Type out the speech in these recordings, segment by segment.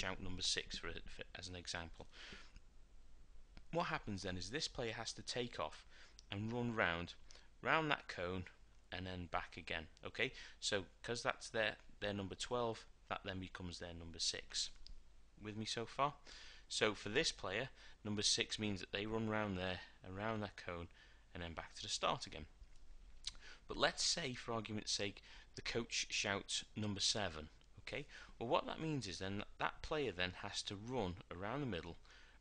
shout number 6 as an example. What happens then is this player has to take off and run round that cone and then back again. Okay, so because that's their number 12, that then becomes their number 6. With me so far? So for this player, number 6 means that they run round there, around that cone, and then back to the start again. But let's say, for argument's sake, the coach shouts number 7. Okay, well what that means is then that player then has to run around the middle,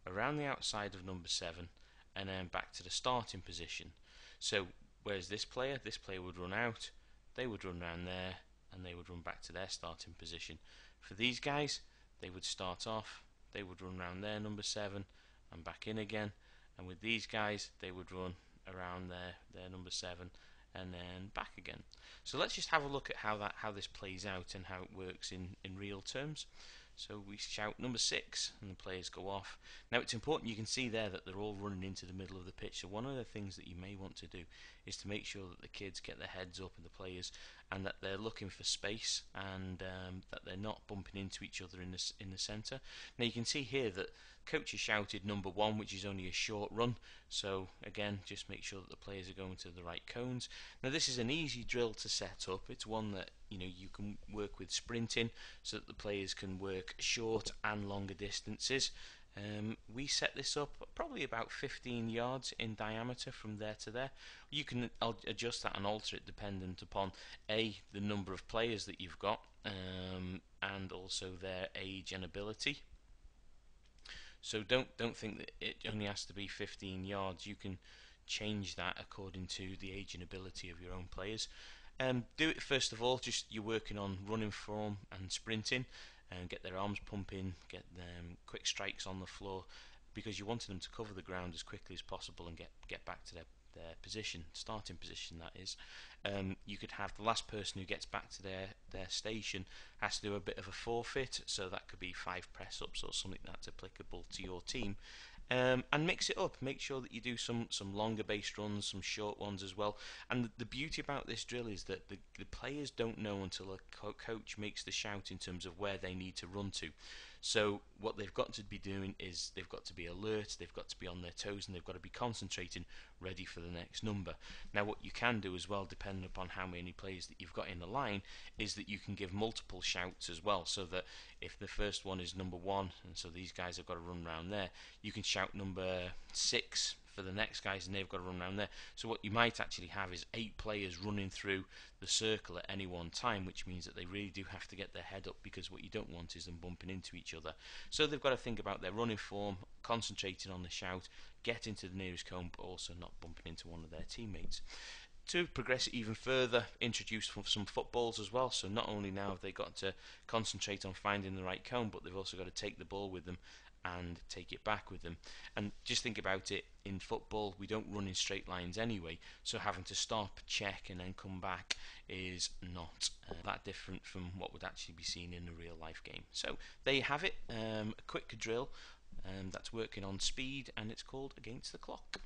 around the outside of number 7, and then back to the starting position. So whereas this player would run out, they would run around there, and they would run back to their starting position. For these guys, they would start off, they would run around their number 7 and back in again, and with these guys they would run around their number 7 and then back again. So let's just have a look at how this plays out and how it works in real terms. So we shout number 6 and the players go off. Now it's important, you can see there that they're all running into the middle of the pitch. So one of the things that you may want to do is to make sure that the kids get their heads up and the players, and that they're looking for space, and that they're not bumping into each other in the centre. Now you can see here that coach has shouted number 1, which is only a short run. So again, just make sure that the players are going to the right cones. Now this is an easy drill to set up. It's one that you can work with sprinting, so that the players can work short and longer distances. We set this up probably about 15 yards in diameter from there to there. You can adjust that and alter it dependent upon the number of players that you've got, and also their age and ability. So don't think that it only has to be 15 yards. You can change that according to the age and ability of your own players. Do it first of all, just you're working on running form and sprinting, and get their arms pumping, get them quick strikes on the floor, because you wanted them to cover the ground as quickly as possible and get back to their position, starting position that is. You could have the last person who gets back to their station has to do a bit of a forfeit, so that could be 5 press-ups or something that's applicable to your team. And mix it up. Make sure that you do some longer based runs, some short ones as well. And the beauty about this drill is that the players don't know until a coach makes the shout in terms of where they need to run to. So what they've got to be doing is they've got to be alert, they've got to be on their toes, and they've got to be concentrating, ready for the next number. Now what you can do as well, depending upon how many players that you've got in the line, is that you can give multiple shouts as well, so that if the first one is number 1, and so these guys have got to run around there, you can shout number 6 for the next guys, and they've got to run around there. So what you might actually have is 8 players running through the circle at any one time, which means that they really do have to get their head up, because what you don't want is them bumping into each other. So they've got to think about their running form, concentrating on the shout, getting to the nearest cone, but also not bumping into one of their teammates. To progress it even further, introduce some footballs as well. So not only now have they got to concentrate on finding the right cone, but they've also got to take the ball with them and take it back with them. And just think about it, in football we don't run in straight lines anyway, so having to stop, check and then come back is not that different from what would actually be seen in a real life game. So there you have it, a quick drill that's working on speed, and it's called Against the Clock.